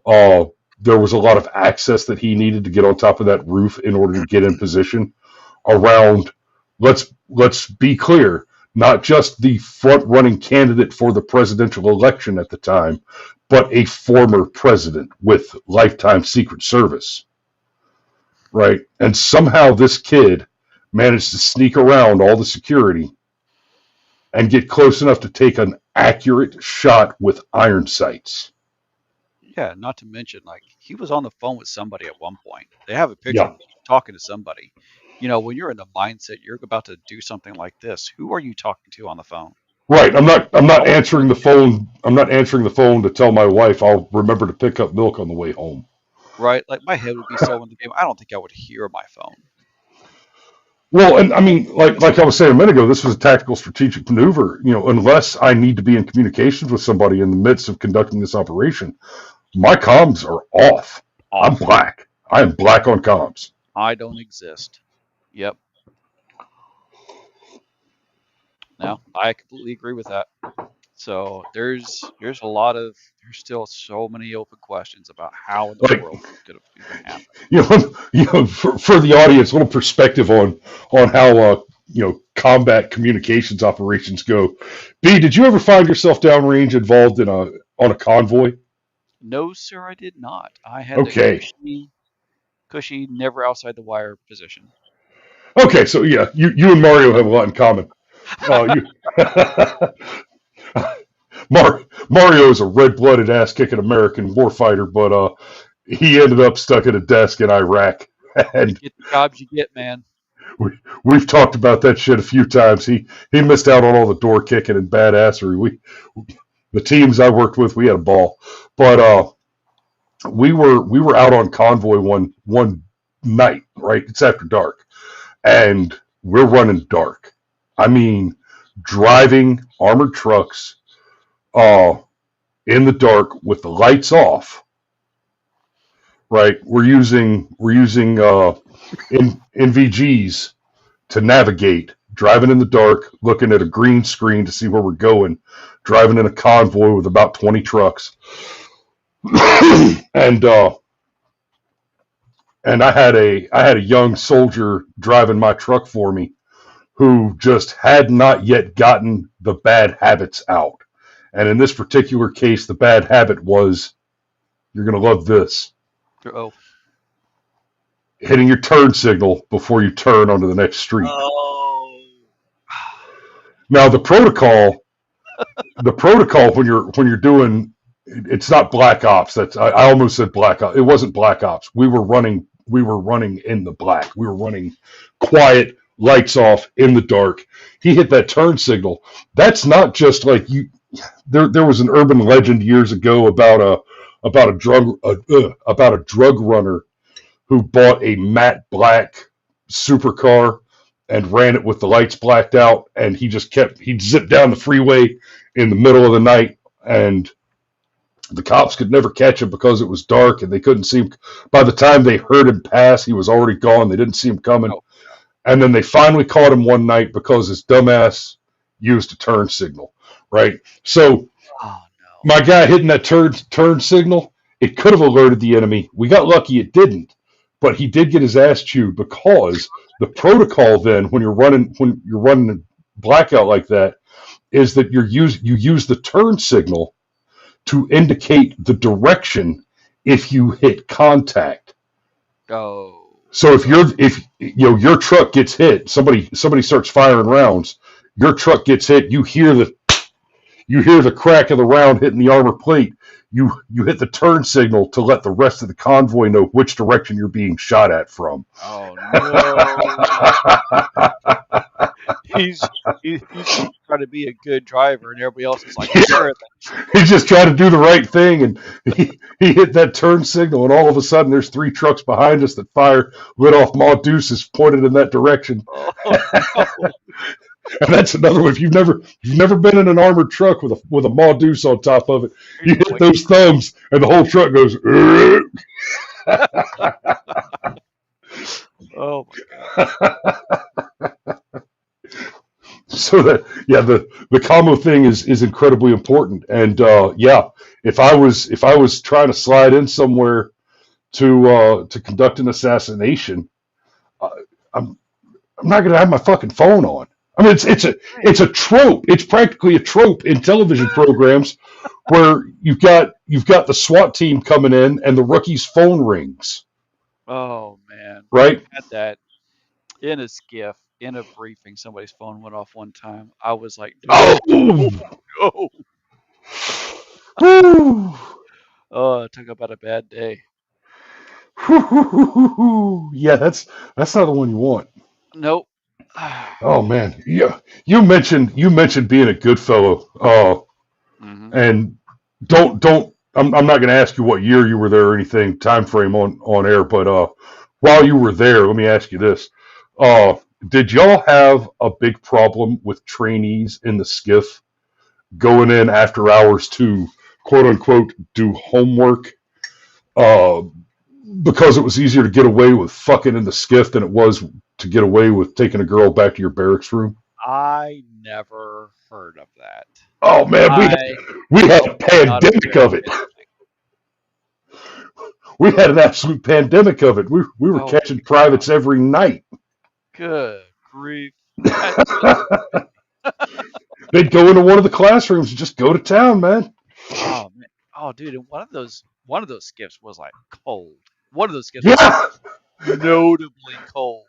Uh, there was a lot of access that he needed to get on top of that roof in order to get in position around. Let's be clear, not just the front running candidate for the presidential election at the time, but a former president with lifetime Secret Service, right? And somehow this kid managed to sneak around all the security and get close enough to take an accurate shot with iron sights. Yeah, not to mention, like, he was on the phone with somebody at one point. They have a picture of Yeah, him talking to somebody. When you're in the mindset you're about to do something like this, who are you talking to on the phone? right. I'm not No one. answering the phone. I'm not answering the phone to tell my wife I'll remember to pick up milk on the way home. Right? Like, my head would be so in the game. I don't think I would hear my phone. Well, and I mean, like I was saying a minute ago, this was a tactical strategic maneuver. Unless I need to be in communications with somebody in the midst of conducting this operation, my comms are off. I'm Off. black. I am black on comms. I don't exist. Yep. No, I completely agree with that. So there's still so many open questions about how in the Like, world this could have even happened. for the audience, a little perspective on how combat communications operations go. B, did you ever find yourself downrange involved in on a convoy? No, sir, I did not. I had the Okay, cushy, never outside the wire position. okay, so yeah, you and Mario have a lot in common. You Mario is a red-blooded ass-kicking American warfighter, but he ended up stuck at a desk in Iraq, You and get the jobs you get, man. we, we've talked about that shit a few times. He missed out on all the door kicking and badassery. The teams I worked with, we had a ball, but we were out on convoy one night, right? It's after dark, and we're running dark. I mean, driving armored trucks in the dark with the lights off, right? We're using NVGs to navigate, driving in the dark, looking at a green screen to see where we're going, driving in a convoy with about 20 trucks. and and I had a young soldier driving my truck for me who just had not yet gotten the bad habits out. And in this particular case, the bad habit was, you're going to love this, Oh. hitting your turn signal before you turn onto the next street. Oh. Now the protocol when you're doing, it's not Black Ops. I almost said Black Ops. It wasn't Black Ops. We were running in the black. We were running quiet, lights off, in the dark. He hit that turn signal. That's not just like you. There was an urban legend years ago about a drug runner who bought a matte black supercar and ran it with the lights blacked out, and he'd zip down the freeway in the middle of the night, and the cops could never catch him because it was dark and they couldn't see him. By the time they heard him pass, he was already gone. They didn't see him coming. Oh. And then they finally caught him one night because his dumbass used a turn signal, right? So my guy hitting that turn signal, it could have alerted the enemy. We got lucky it didn't, but he did get his ass chewed because the protocol then when you're running a blackout like that is that you use the turn signal to indicate the direction if you hit contact. Oh. So if your truck gets hit, somebody starts firing rounds, your truck gets hit, you hear the crack of the round hitting the armor plate. You hit the turn signal to let the rest of the convoy know which direction you're being shot at from. Oh no. He's trying to be a good driver, and everybody else is like, he's just trying to do the right thing, and he hit that turn signal, and all of a sudden there's 3 trucks behind us that lit off maw deuces pointed in that direction. Oh, no. And that's another one. If you've never been in an armored truck with a maw deuce on top of it, you hit those thumbs, and the whole truck goes. Oh my god. So the combo thing is incredibly important, and if I was trying to slide in somewhere to conduct an assassination, I'm not going to have my fucking phone on. I mean, it's a trope. It's practically a trope in television programs where you've got the SWAT team coming in and the rookie's phone rings. Oh man. Right? I had that in a skiff. In a briefing, somebody's phone went off one time. I was like, no. Oh, it took about a bad day. Yeah, that's not the one you want. Nope. Oh man, yeah. You mentioned being a good fellow. And don't. I'm not going to ask you what year you were there or anything, time frame on air. But while you were there, let me ask you this. Did y'all have a big problem with trainees in the skiff going in after hours to quote unquote do homework? Because it was easier to get away with fucking in the skiff than it was to get away with taking a girl back to your barracks room? I never heard of that. Oh man, we had a pandemic of it. We had an absolute pandemic of it. We were catching privates every night. Good grief. They'd go into one of the classrooms and just go to town, man. Oh man. Oh dude, and one of those skiffs was like cold. One of those skiffs was notably cold.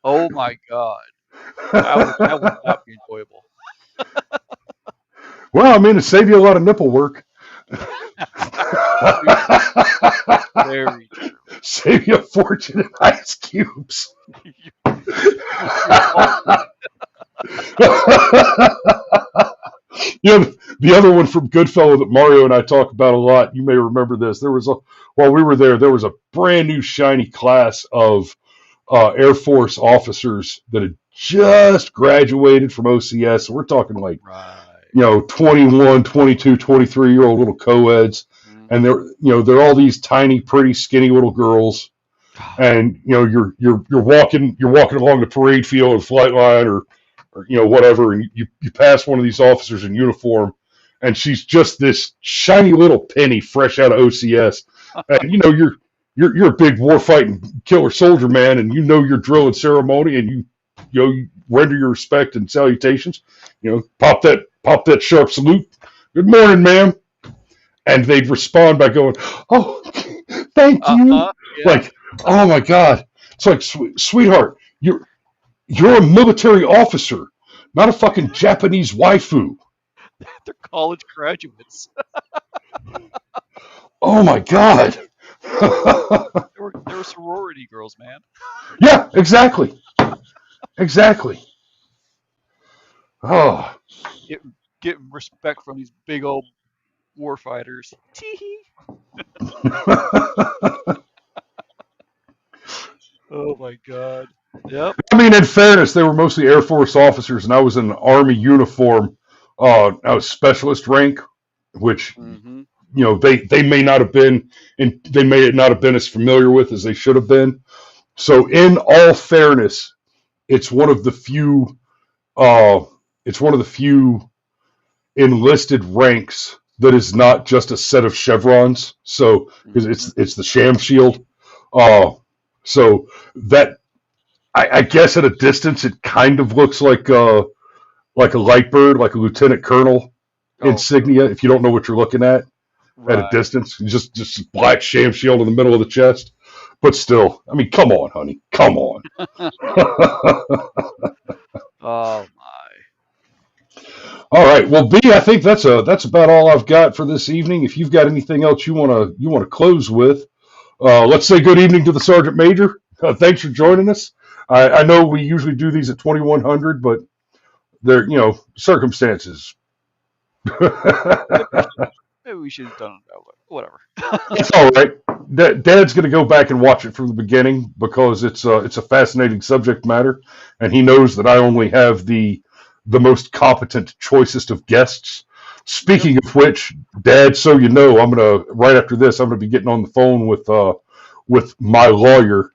Oh my god. That would not be enjoyable. Well, I mean, it saved you a lot of nipple work. Very true. Save you a fortune in ice cubes. The other one from Goodfellow that Mario and I talk about a lot, you may remember this. While we were there was a brand new shiny class of Air Force officers that had just graduated from OCS. So we're talking like, Right. 21, 22, 23-year-old little co-eds. Mhm. And they're all these tiny, pretty, skinny little girls. And you're walking along the parade field or flight line or whatever, and you pass one of these officers in uniform, and she's just this shiny little penny fresh out of OCS, and you're a big war fighting killer soldier man, and your drill and ceremony, and you render your respect and salutations, pop that sharp salute, good morning, ma'am, and they'd respond by going, oh, thank you, Yeah. like, oh my God, it's like, sweetheart, you're a military officer, not a fucking Japanese waifu. They're college graduates. Oh my God. They were sorority girls, man. Yeah, exactly. Exactly. Oh. Get respect from these big old war fighters. Tee-hee. Oh my God. Yep. I mean, in fairness, they were mostly Air Force officers, and I was in an Army uniform. I was specialist rank, which Mm-hmm. they may not have been, and they may not have been as familiar with as they should have been. So, in all fairness, it's one of the few. It's one of the few enlisted ranks that is not just a set of chevrons. So, because it's the sham shield. So that I guess at a distance it kind of looks like a light bird, like a lieutenant colonel insignia. If you don't know what you're looking at a Right. distance, just black sham shield in the middle of the chest. But still, I mean, come on, honey, come on. Oh my. All right, well, B, I think that's about all I've got for this evening. If you've got anything else you wanna close with, let's say good evening to the Sergeant Major. Thanks for joining us. I know we usually do these at 2100, but they're circumstances. Maybe we should have done it that way. Whatever. It's all right. Dad's going to go back and watch it from the beginning because it's a fascinating subject matter, and he knows that I only have the most competent, choicest of guests. Speaking of which, Dad, so you know, right after this, I'm gonna be getting on the phone with my lawyer,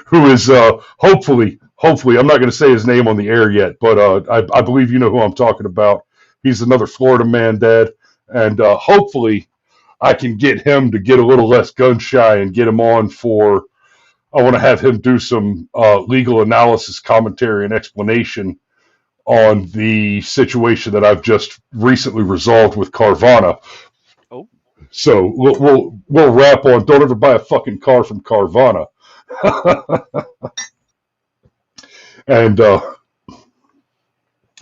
who is hopefully I'm not going to say his name on the air yet, but I believe you know who I'm talking about. He's another Florida man, Dad, and hopefully I can get him to get a little less gun shy and get him on for. I want to have him do some legal analysis, commentary, and explanation on the situation that I've just recently resolved with Carvana. Oh. So we'll wrap on. Don't ever buy a fucking car from Carvana. And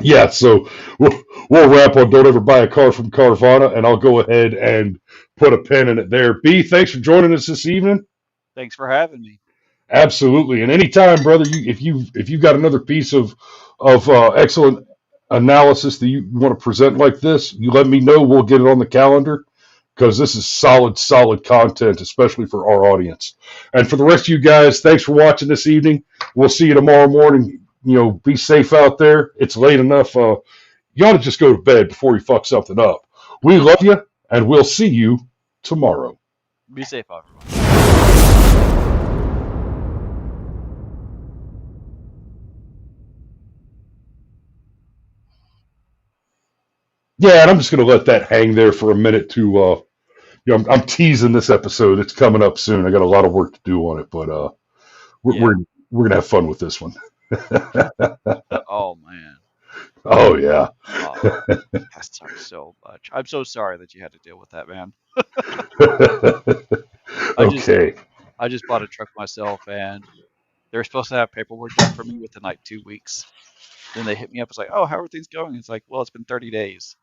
yeah, so we'll wrap on. Don't ever buy a car from Carvana, and I'll go ahead and put a pin in it there. B, thanks for joining us this evening. Thanks for having me. Absolutely, and anytime, brother. If you've got another piece of excellent analysis that you want to present like this, you let me know. We'll get it on the calendar because this is solid content, especially for our audience. And for the rest of you guys, thanks for watching this evening. We'll see you tomorrow morning. Be safe out there. It's late enough. You ought to just go to bed before you fuck something up. We love you, and we'll see you tomorrow. Be safe, everyone. Yeah, and I'm just going to let that hang there for a minute to, I'm teasing this episode. It's coming up soon. I got a lot of work to do on it, but we're going to have fun with this one. Oh, man. Oh, yeah. Oh, that sucks so much. I'm so sorry that you had to deal with that, man. Okay. I just bought a truck myself, and they're supposed to have paperwork done for me within like 2 weeks. Then they hit me up. It's like, oh, how are things going? It's like, well, it's been 30 days.